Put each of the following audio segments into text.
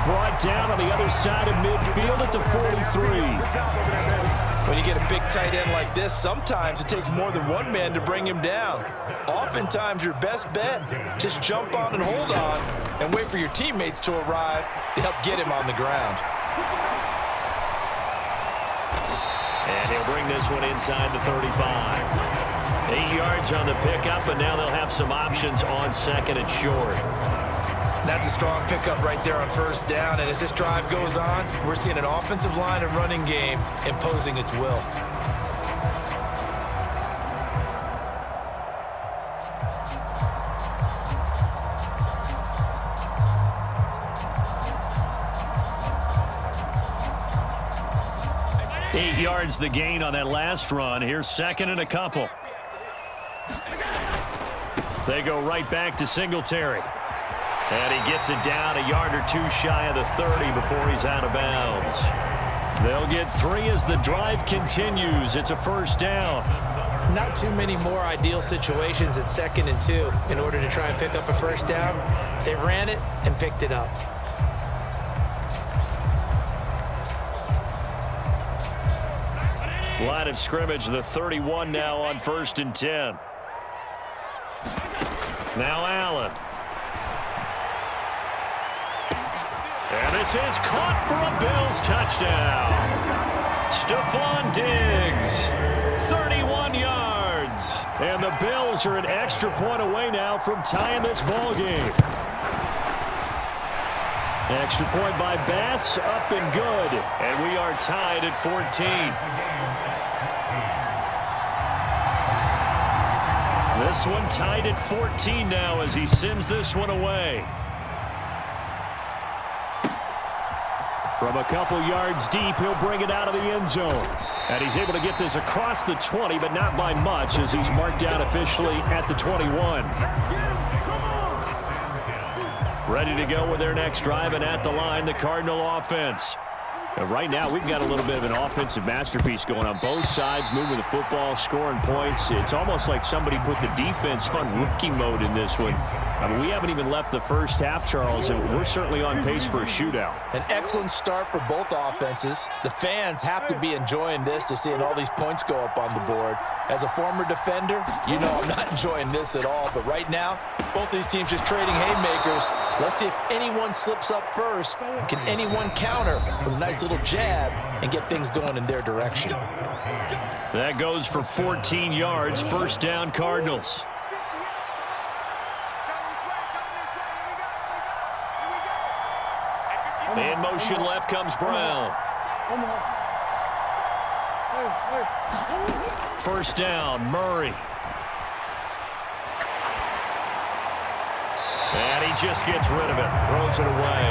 brought down on the other side of midfield at the 43. When you get a big tight end like this, sometimes it takes more than one man to bring him down. Oftentimes, your best bet, just jump on and hold on and wait for your teammates to arrive to help get him on the ground. And he'll bring this one inside the 35. 8 yards on the pickup, and now they'll have some options on second and short. That's a strong pickup right there on first down, and as this drive goes on, we're seeing an offensive line and running game imposing its will. Eight yards the gain on that last run. Here's second and a couple. They go right back to Singletary. And he gets it down a yard or two shy of the 30 before he's out of bounds. They'll get 3 as the drive continues. It's a first down. Not too many more ideal situations at 2nd and 2 in order to try and pick up a first down. They ran it and picked it up. Line of scrimmage, the 31 now on 1st and 10. Now Allen. And this is caught for a Bills touchdown. Stephon Diggs, 31 yards. And the Bills are an extra point away now from tying this ball game. Extra point by Bass, up and good. And we are tied at 14. This one tied at 14 now as he sends this one away. From a couple yards deep, he'll bring it out of the end zone. And he's able to get this across the 20, but not by much as he's marked down officially at the 21. Ready to go with their next drive, and at the line, the Cardinal offense. And right now, we've got a little bit of an offensive masterpiece going on both sides, moving the football, scoring points. It's almost like somebody put the defense on rookie mode in this one. I mean, we haven't even left the first half, Charles, and we're certainly on pace for a shootout. An excellent start for both offenses. The fans have to be enjoying this to seeing all these points go up on the board. As a former defender, you know I'm not enjoying this at all. But right now, both these teams just trading haymakers. Let's see if anyone slips up first. Can anyone counter with a nice little jab and get things going in their direction? That goes for 14 yards. First down, Cardinals. In motion left comes Brown. First down, Murray. And he just gets rid of it, throws it away.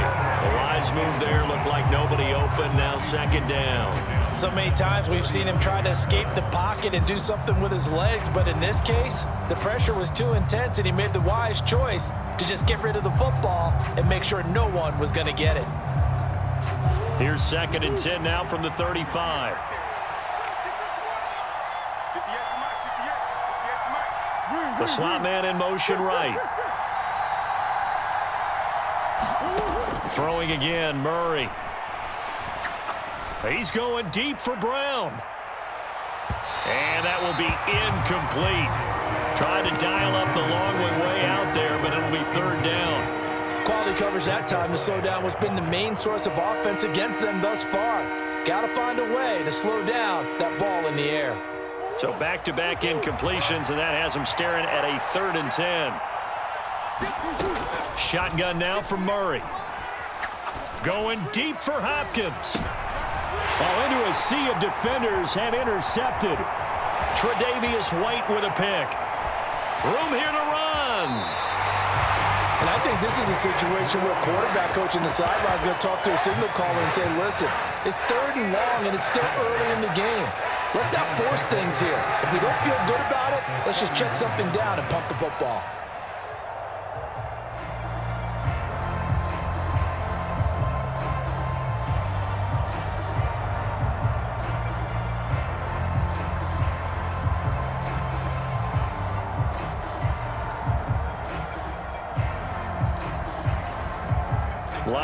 The wise move there, looked like nobody open, now second down. So many times we've seen him try to escape the pocket and do something with his legs, but in this case, the pressure was too intense and he made the wise choice to just get rid of the football and make sure no one was going to get it. Here's 2nd and 10 now from the 35. The slot man in motion right. Throwing again, Murray. He's going deep for Brown. And that will be incomplete. Tried to dial up the long way out there, but it'll be third down. Quality coverage that time to slow down what's been the main source of offense against them thus far. Got to find a way to slow down that ball in the air. So back-to-back incompletions, and that has them staring at a 3rd and 10. Shotgun now for Murray. Going deep for Hopkins. Well, into a sea of defenders and intercepted. Tre'Davious White with a pick. Room here to run. And I think this is a situation where a quarterback coach in the sideline is going to talk to a signal caller and say, listen, it's 3rd and long and it's still early in the game. Let's not force things here. If we don't feel good about it, let's just check something down and pump the football.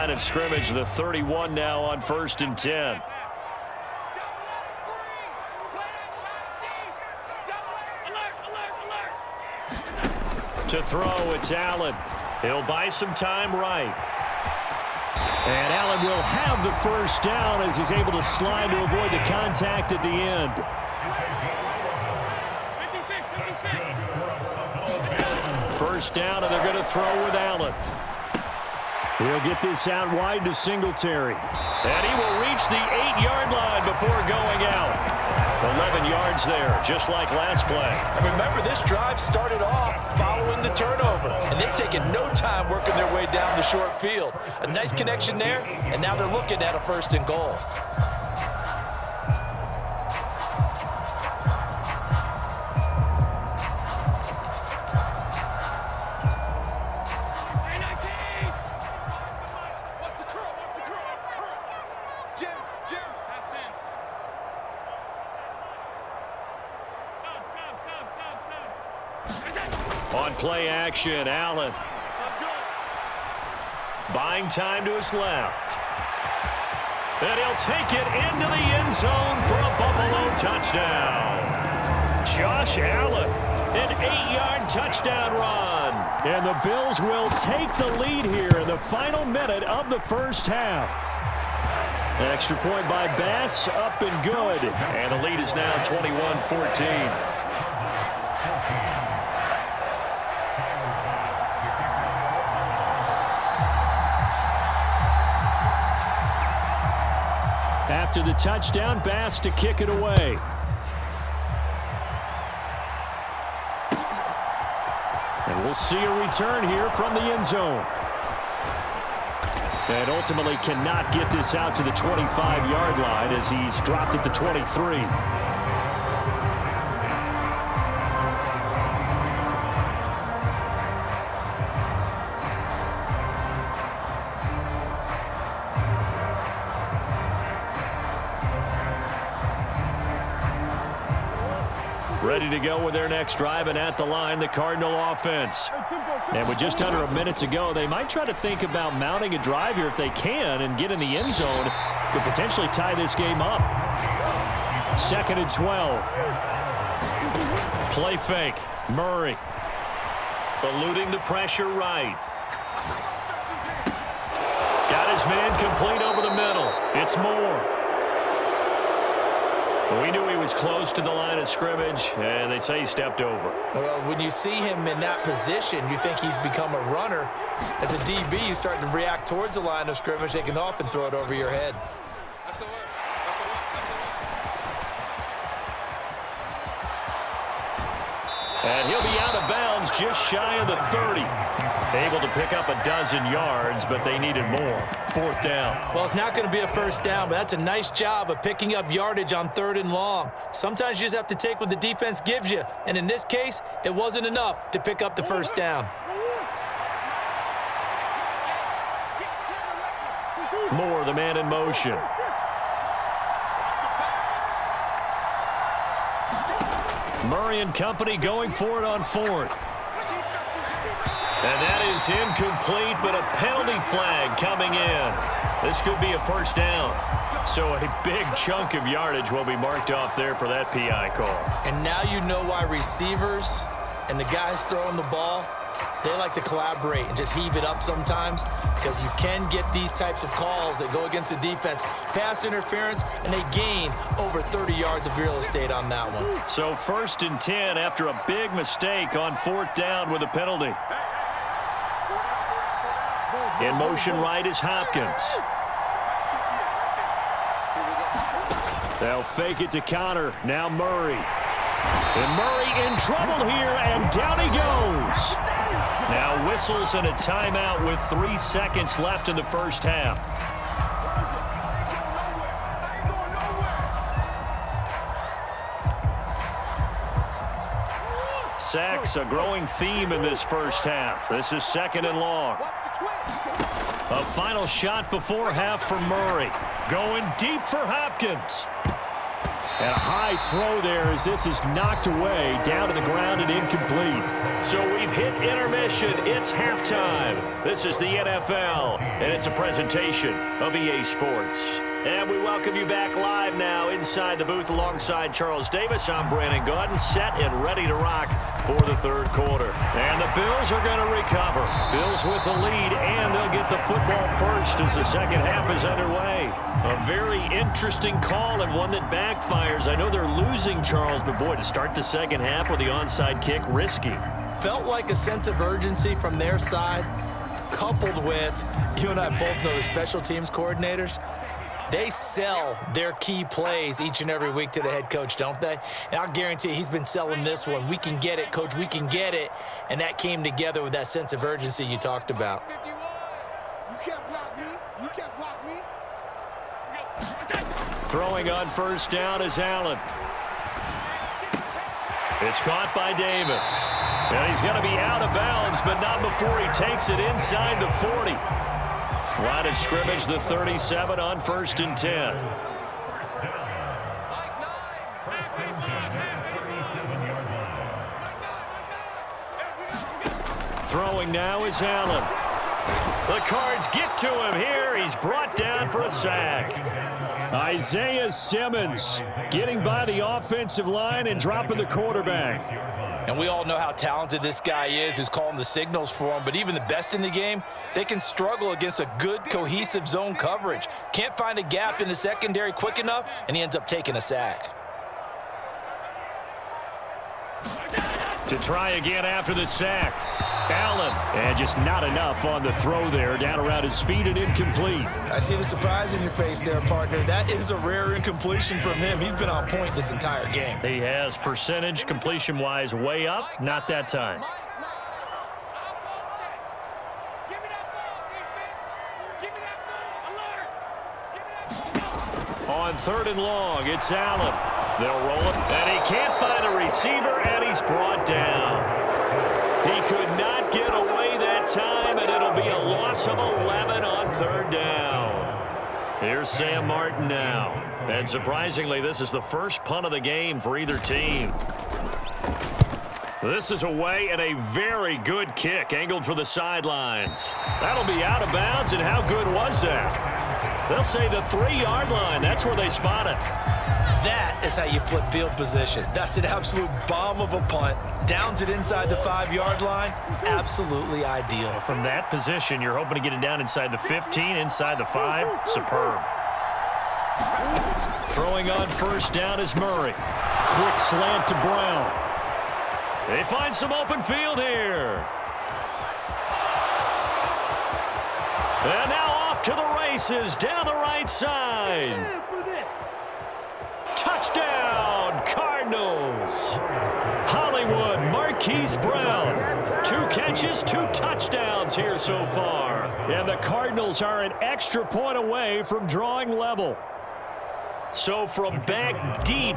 line of scrimmage. The 31 now on 1st and 10. To throw, it's Allen. He'll buy some time right. And Allen will have the first down as he's able to slide to avoid the contact at the end. First down, and they're going to throw with Allen. He'll get this out wide to Singletary. And he will reach the 8-yard line before going out. 11 yards there, just like last play. And remember, this drive started off following the turnover, and they've taken no time working their way down the short field. A nice connection there, and now they're looking at a 1st and goal. On play action, Allen. Buying time to his left. And he'll take it into the end zone for a Buffalo touchdown. Josh Allen, an 8-yard touchdown run. And the Bills will take the lead here in the final minute of the first half. An extra point by Bass, up and good. And the lead is now 21-14. After the touchdown, Bass to kick it away. And we'll see a return here from the end zone. And ultimately cannot get this out to the 25-yard line as he's dropped at the 23. Ready to go with their next drive, and at the line, the Cardinal offense. And with just under a minute to go, they might try to think about mounting a drive here if they can and get in the end zone to potentially tie this game up. 2nd and 12. Play fake. Murray. Eluding the pressure right. Got his man complete over the middle. It's Moore. We knew he was close to the line of scrimmage, and they say he stepped over. Well, when you see him in that position, you think he's become a runner. As a DB, you start to react towards the line of scrimmage. They can often throw it over your head. And he'll be out of bounds just shy of the 30. Able to pick up a dozen yards, but they needed more. 4th down. Well, it's not going to be a first down, but that's a nice job of picking up yardage on 3rd and long. Sometimes you just have to take what the defense gives you, and in this case, it wasn't enough to pick up the first down. Moore, the man in motion. Murray and company going for it on 4th. And that is incomplete, but a penalty flag coming in. This could be a first down. So a big chunk of yardage will be marked off there for that PI call. And now you know why receivers and the guys throwing the ball, they like to collaborate and just heave it up sometimes, because you can get these types of calls that go against the defense. Pass interference, and they gain over 30 yards of real estate on that one. So 1st and 10 after a big mistake on 4th down with a penalty. In motion right is Hopkins. They'll fake it to Connor. Now Murray. And Murray in trouble here, and down he goes. Now whistles and a timeout with 3 seconds left in the first half. Sacks, a growing theme in this first half. This is 2nd and long. A final shot before half for Murray. Going deep for Hopkins. And a high throw there as this is knocked away, down to the ground and incomplete. So we've hit intermission. It's halftime. This is the NFL, and it's a presentation of EA Sports. And we welcome you back live now inside the booth alongside Charles Davis. I'm Brandon Gaudin, set and ready to rock for the third quarter. And the Bills are going to recover. Bills with the lead, and they'll get the football first as the second half is underway. A very interesting call and one that backfires. I know they're losing, Charles, but boy, to start the second half with the onside kick, risky. Felt like a sense of urgency from their side, coupled with, you and I both know the special teams coordinators, they sell their key plays each and every week to the head coach, don't they? And I'll guarantee you he's been selling this one. We can get it, coach, we can get it. And that came together with that sense of urgency you talked about. You can't block me. You can't block me. Throwing on first down is Allen. It's caught by Davis. And he's going to be out of bounds, but not before he takes it inside the 40. Line of scrimmage, the 37 on 1st and 10. Throwing now is Allen. The Cards get to him here. He's brought down for a sack. Isaiah Simmons getting by the offensive line and dropping the quarterback. And we all know how talented this guy is who's calling the signals for him. But even the best in the game, they can struggle against a good, cohesive zone coverage. Can't find a gap in the secondary quick enough, and he ends up taking a sack. To try again after the sack. Allen, and just not enough on the throw there. Down around his feet and incomplete. I see the surprise in your face there, partner. That is a rare incompletion from him. He's been on point this entire game. He has percentage completion-wise way up. Not that time. On 3rd and long, it's Allen. They'll roll it, and he can't find a receiver, and he's brought down. He could not get away that time, and it'll be a loss of 11 on 3rd down. Here's Sam Martin now. And surprisingly, this is the first punt of the game for either team. This is away, and a very good kick angled for the sidelines. That'll be out of bounds, and how good was that? They'll say the 3-yard line. That's where they spot it. That is how you flip field position. That's an absolute bomb of a punt. Downs it inside the 5-yard line. Absolutely ideal. From that position, you're hoping to get it down inside the 15, inside the 5. Superb. Throwing on first down is Murray. Quick slant to Brown. They find some open field here. And now off to the races down the right side. Touchdown, Cardinals. Hollywood Marquise Brown. 2 catches, 2 touchdowns here so far. And the Cardinals are an extra point away from drawing level. So from back deep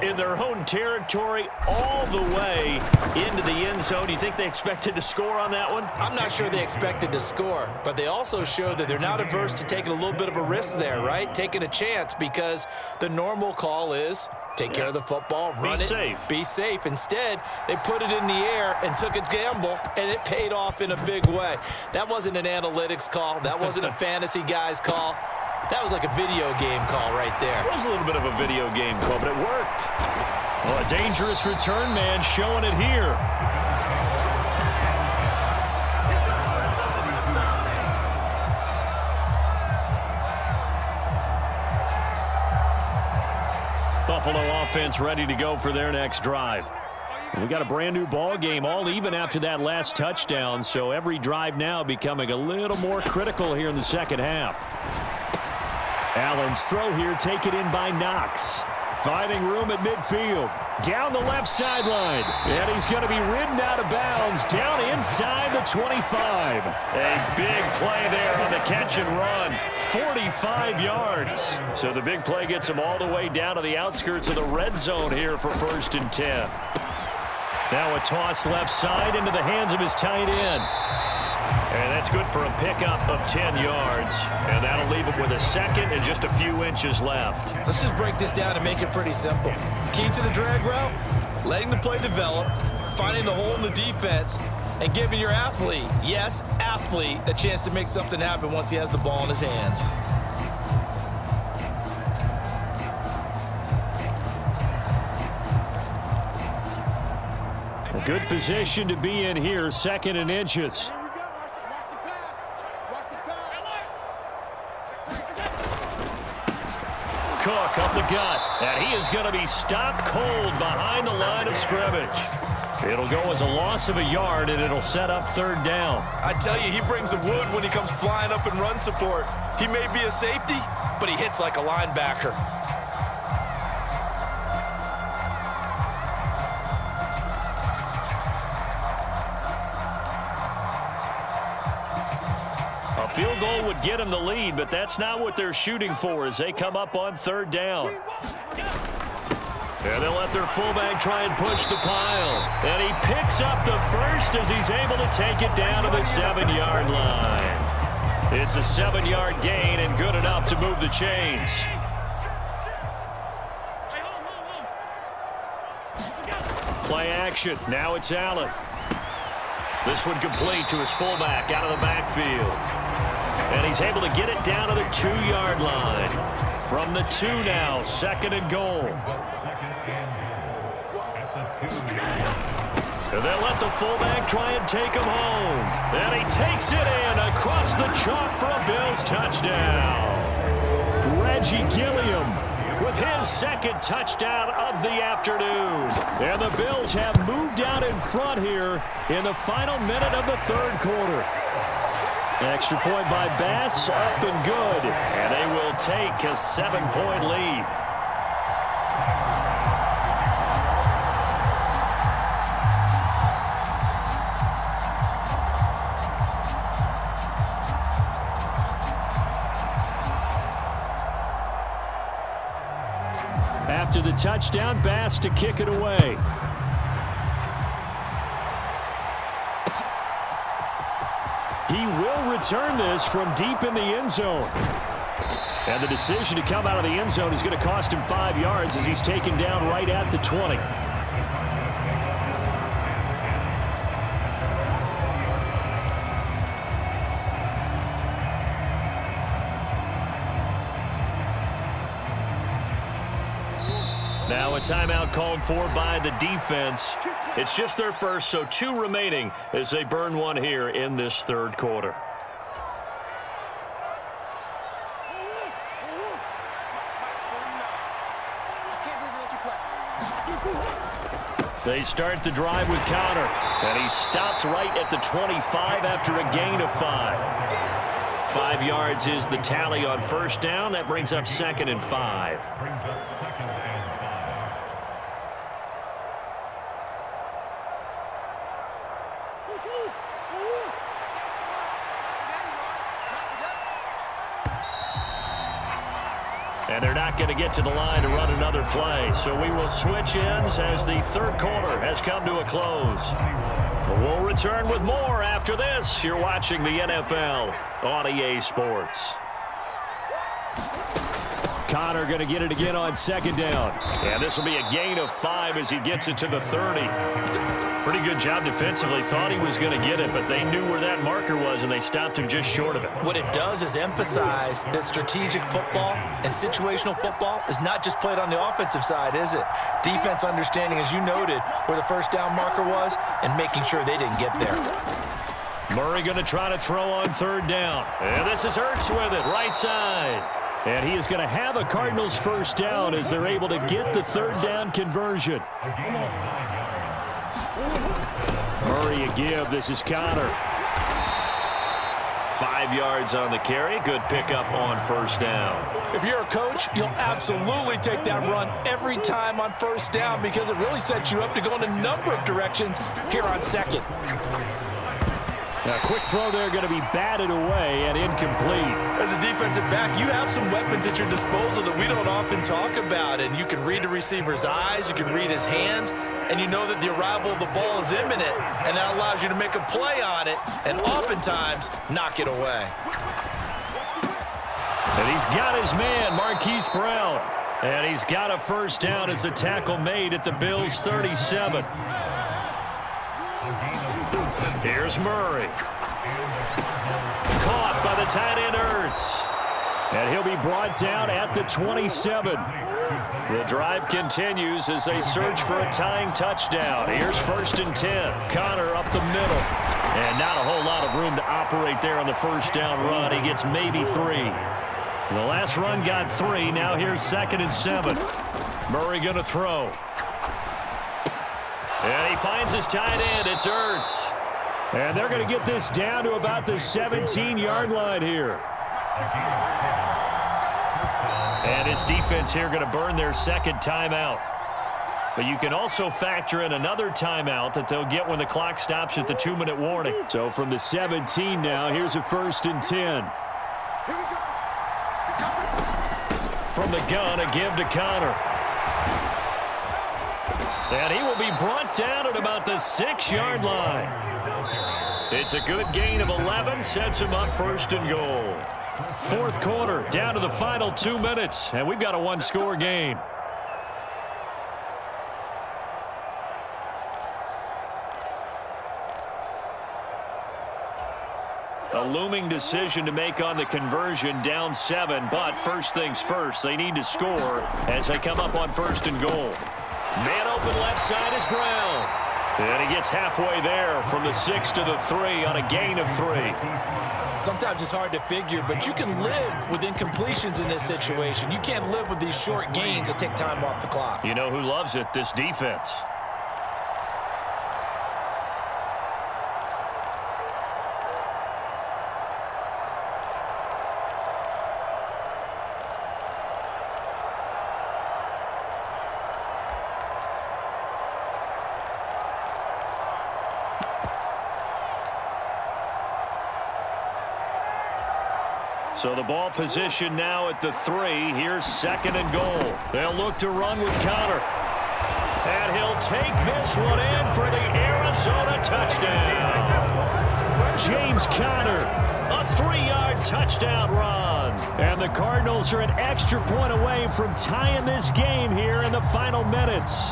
in their own territory, all the way into the end zone, you think they expected to score on that one? I'm not sure they expected to score, but they also showed that they're not averse to taking a little bit of a risk there, right? Taking a chance, because the normal call is take care of the football, run it, be safe. Instead, they put it in the air and took a gamble, and it paid off in a big way. That wasn't an analytics call. That wasn't a fantasy guy's call. That was like a video game call right there. It was a little bit of a video game call, but it worked. Well, a dangerous return man showing it here. Buffalo offense ready to go for their next drive. We got a brand new ball game, all even after that last touchdown, so every drive now becoming a little more critical here in the second half. Allen's throw here taken in by Knox. Finding room at midfield. Down the left sideline. And he's going to be ridden out of bounds down inside the 25. A big play there on the catch and run. 45 yards. So the big play gets him all the way down to the outskirts of the red zone here for 1st and 10. Now a toss left side into the hands of his tight end. And that's good for a pickup of 10 yards. And that'll leave him with with a second and just a few inches left. Let's just break this down and make it pretty simple. Key to the drag route, letting the play develop, finding the hole in the defense, and giving your athlete, yes, athlete, a chance to make something happen once he has the ball in his hands. A good position to be in here, second and inches. Here we go. Watch the pass. Watch the pass. Cook up the gut, and he is going to be stopped cold behind the line of scrimmage. It'll go as a loss of a yard, and it'll set up third down. I tell you, he brings the wood when he comes flying up in run support. He may be a safety, but he hits like a linebacker. A field goal would get him the lead, but that's not what they're shooting for as they come up on third down. And they'll let their fullback try and push the pile. And he picks up the first as he's able to take it down to the 7-yard line. It's a 7-yard gain and good enough to move the chains. Play action. Now it's Allen. This one complete to his fullback out of the backfield. And he's able to get it down to the 2-yard line. From the 2 now, second and goal. And they'll let the fullback try and take him home. And he takes it in across the chalk for a Bills touchdown. Reggie Gilliam with his second touchdown of the afternoon. And the Bills have moved out in front here in the final minute of the third quarter. Extra point by Bass, up and good. And they will take a 7-point lead. After the touchdown, Bass to kick it away. He will return this from deep in the end zone. And the decision to come out of the end zone is going to cost him 5 yards as he's taken down right at the 20. Now a timeout called for by the defense. It's just their first, so 2 remaining as they burn one here in this third quarter. They start the drive with Conner, and he stopped right at the 25 after a gain of 5. 5 yards is the tally on first down. That brings up second and 5. And they're not going to get to the line to run another play. So we will switch ends as the third quarter has come to a close. We'll return with more after this. You're watching the NFL on EA Sports. Conner going to get it again on second down. And this will be a gain of 5 as he gets it to the 30. Pretty good job defensively. Thought he was going to get it, but they knew where that marker was, and they stopped him just short of it. What it does is emphasize that strategic football and situational football is not just played on the offensive side, is it? Defense understanding, as you noted, where the first down marker was and making sure they didn't get there. Murray going to try to throw on third down. And this is Ertz with it, right side. And he is going to have a Cardinals first down as they're able to get the third down conversion. Murray a give. This is Conner. 5 yards on the carry. Good pickup on first down. If you're a coach, you'll absolutely take that run every time on first down because it really sets you up to go in a number of directions here on second. A quick throw there going to be batted away and incomplete. As a defensive back, you have some weapons at your disposal that we don't often talk about. And you can read the receiver's eyes, you can read his hands, and you know that the arrival of the ball is imminent. And that allows you to make a play on it and oftentimes knock it away. And he He's got his man, Marquise Brown. And he's got a first down as the tackle made at the Bills' 37. Here's Murray. Caught by the tight end Ertz. And he'll be brought down at the 27. The drive continues as they search for a tying touchdown. Here's 1st and 10. Connor up the middle. And not a whole lot of room to operate there on the first down run. He gets maybe 3. The last run got 3. Now here's 2nd and 7. Murray going to throw. And he finds his tight end. It's Ertz. And they're going to get this down to about the 17-yard line here. And his defense here going to burn their second timeout. But you can also factor in another timeout that they'll get when the clock stops at the 2-minute warning. So from the 17 now, here's a 1st and 10. From the gun, a give to Connor. And he will be brought down at about the 6-yard line. It's a good gain of 11, sets him up 1st and goal. 4th quarter, down to the final 2 minutes, and we've got a 1-score game. A looming decision to make on the conversion, down 7, but first things first, they need to score as they come up on 1st and goal. Man open left side is Brown. And he gets halfway there from the 6 to the 3 on a gain of 3. Sometimes it's hard to figure, but you can live with incompletions in this situation. You can't live with these short gains that take time off the clock. You know who loves it? This defense. So the ball position now at the 3. Here's 2nd and goal. They'll look to run with Connor. And he'll take this one in for the Arizona touchdown. James Conner, a 3-yard touchdown run. And the Cardinals are an extra point away from tying this game here in the final minutes.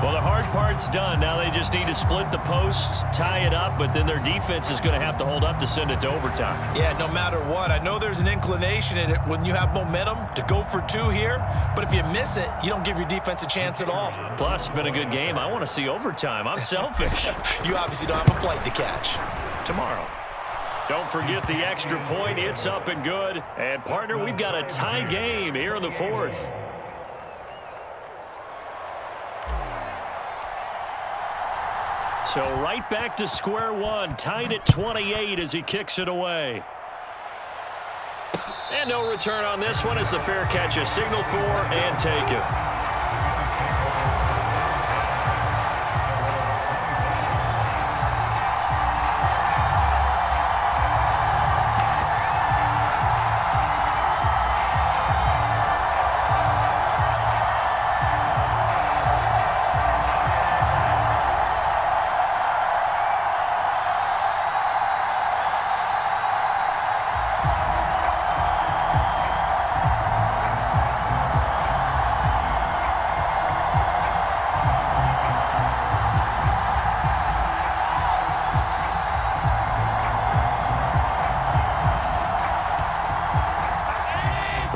Well, the hard part's done. Now they just need to split the posts, tie it up, but then their defense is going to have to hold up to send it to overtime. Yeah, no matter what. I know there's an inclination in it when you have momentum to go for 2 here, but if you miss it, you don't give your defense a chance at all. Plus, it's been a good game. I want to see overtime. I'm selfish. You obviously don't have a flight to catch. Tomorrow. Don't forget the extra point. It's up and good. And, partner, we've got a tie game here in the 4th. So right back to square one, tied at 28 as he kicks it away. And no return on this one as the fair catch is signaled for and taken.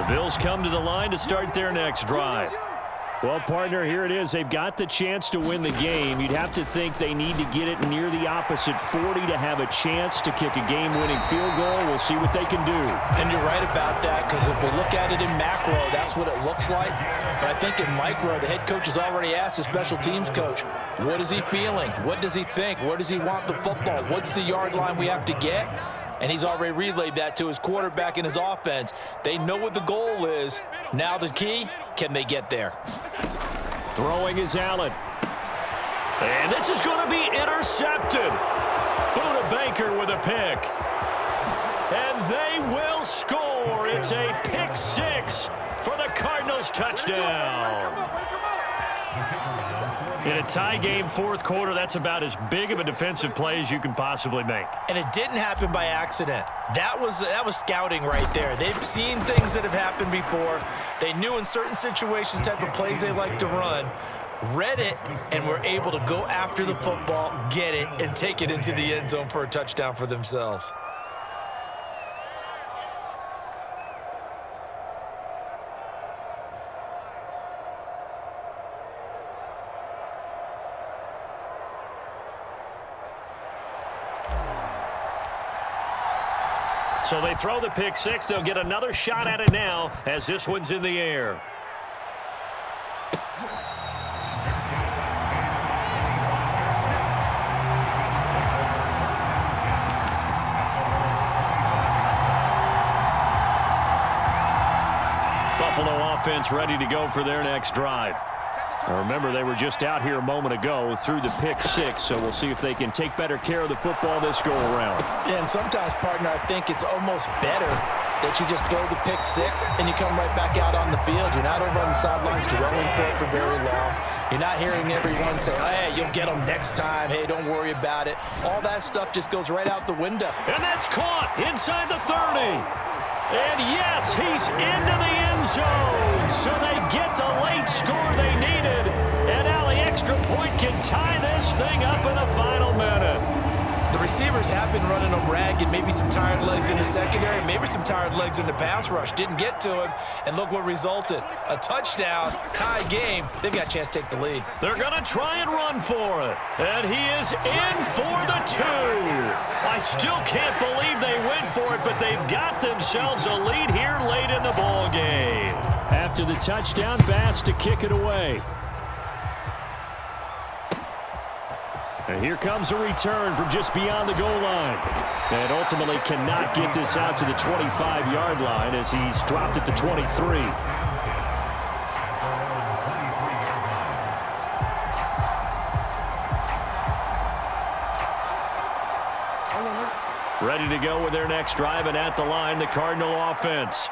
Bills come to the line to start their next drive. Well, partner, here it is. They've got the chance to win the game. You'd have to think they need to get it near the opposite 40 to have a chance to kick a game-winning field goal. We'll see what they can do. And you're right about that, because if we look at it in macro, that's what it looks like. But I think in micro, the head coach has already asked the special teams coach, what is he feeling? What does he think? Where does he want the football? What's the yard line we have to get? And he's already relayed that to his quarterback and his offense. They know what the goal is. Now the key, can they get there? Throwing is Allen. And this is going to be intercepted. Buda Baker with a pick. And they will score. It's a pick 6 for the Cardinals touchdown. In a tie game fourth quarter, that's about as big of a defensive play as you can possibly make. And it didn't happen by accident. That was scouting right there. They've seen things that have happened before. They knew in certain situations the type of plays they like to run, read it, and were able to go after the football, get it, and take it into the end zone for a touchdown for themselves. So they throw the pick six. They'll get another shot at it now as this one's in the air. Buffalo offense ready to go for their next drive. Now remember, they were just out here a moment ago through the pick six, so we'll see if they can take better care of the football this go-around. Yeah, and sometimes, partner, I think it's almost better that you just throw the pick six and you come right back out on the field. You're not over on the sidelines dwelling for it for very long. You're not hearing everyone say, hey, you'll get them next time. Hey, don't worry about it. All that stuff just goes right out the window. And that's caught inside the 30. And yes, he's into the end zone. So they get the late score they needed. And now the extra point can tie this thing up in the final minute. The receivers have been running them ragged. Maybe some tired legs in the secondary, maybe some tired legs in the pass rush. Didn't get to him, and look what resulted. A touchdown, tie game. They've got a chance to take the lead. They're going to try and run for it. And he is in for the two. I still can't believe they went for it, but they've got themselves a lead here late in the ball game. After the touchdown, Bass to kick it away. And here comes a return from just beyond the goal line. And ultimately cannot get this out to the 25-yard line as he's dropped at the 23. Ready to go with their next drive, and at the line, the Cardinal offense.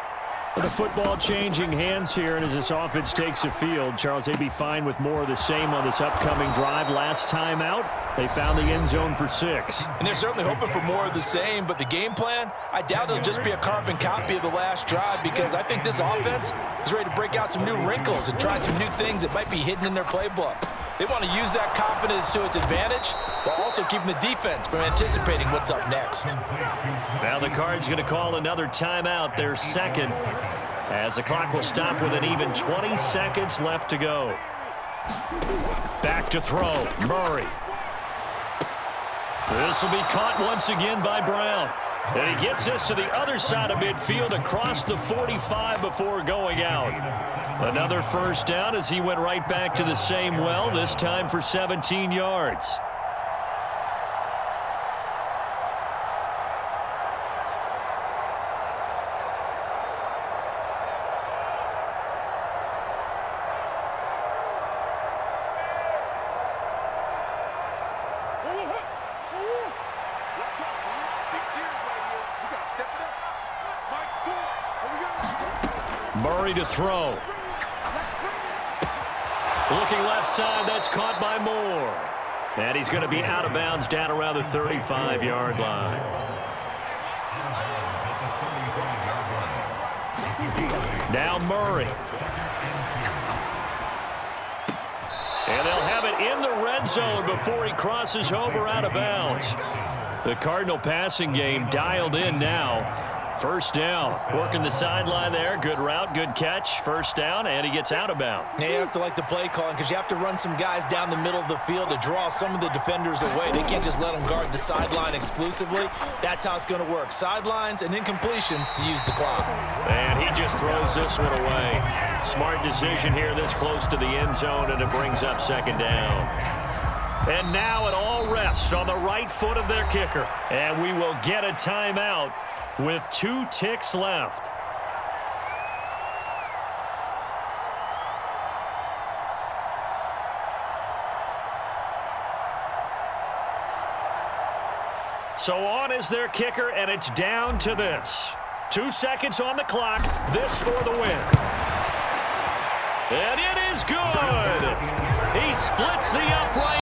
The football changing hands here, and as this offense takes the field, Charles, they'd be fine with more of the same on this upcoming drive. Last time out, they found the end zone for 6. And they're certainly hoping for more of the same, but the game plan, I doubt it'll just be a carbon copy of the last drive, because I think this offense is ready to break out some new wrinkles and try some new things that might be hidden in their playbook. They want to use that confidence to its advantage while also keeping the defense from anticipating what's up next. Now the Cards going to call another timeout, their second, as the clock will stop with an even 20 seconds left to go. Back to throw, Murray. This will be caught once again by Brown. And he gets this to the other side of midfield across the 45 before going out. Another first down as he went right back to the same well, this time for 17 yards. Murray to throw. Looking left side, that's caught by Moore. And he's going to be out of bounds down around the 35-yard line. Now Murray. And they'll have it in the red zone before he crosses over out of bounds. The Cardinal passing game dialed in now. First down, working the sideline there. Good route, good catch. First down, and he gets out of bounds. Yeah, you have to like the play calling because you have to run some guys down the middle of the field to draw some of the defenders away. They can't just let them guard the sideline exclusively. That's how it's going to work. Sidelines and incompletions to use the clock. And he just throws this one away. Smart decision here this close to the end zone, and it brings up second down. And now it all rests on the right foot of their kicker. And we will get a timeout with 2 ticks left. So on is their kicker, and it's down to this. 2 seconds on the clock. This for the win. And it is good. He splits the upright.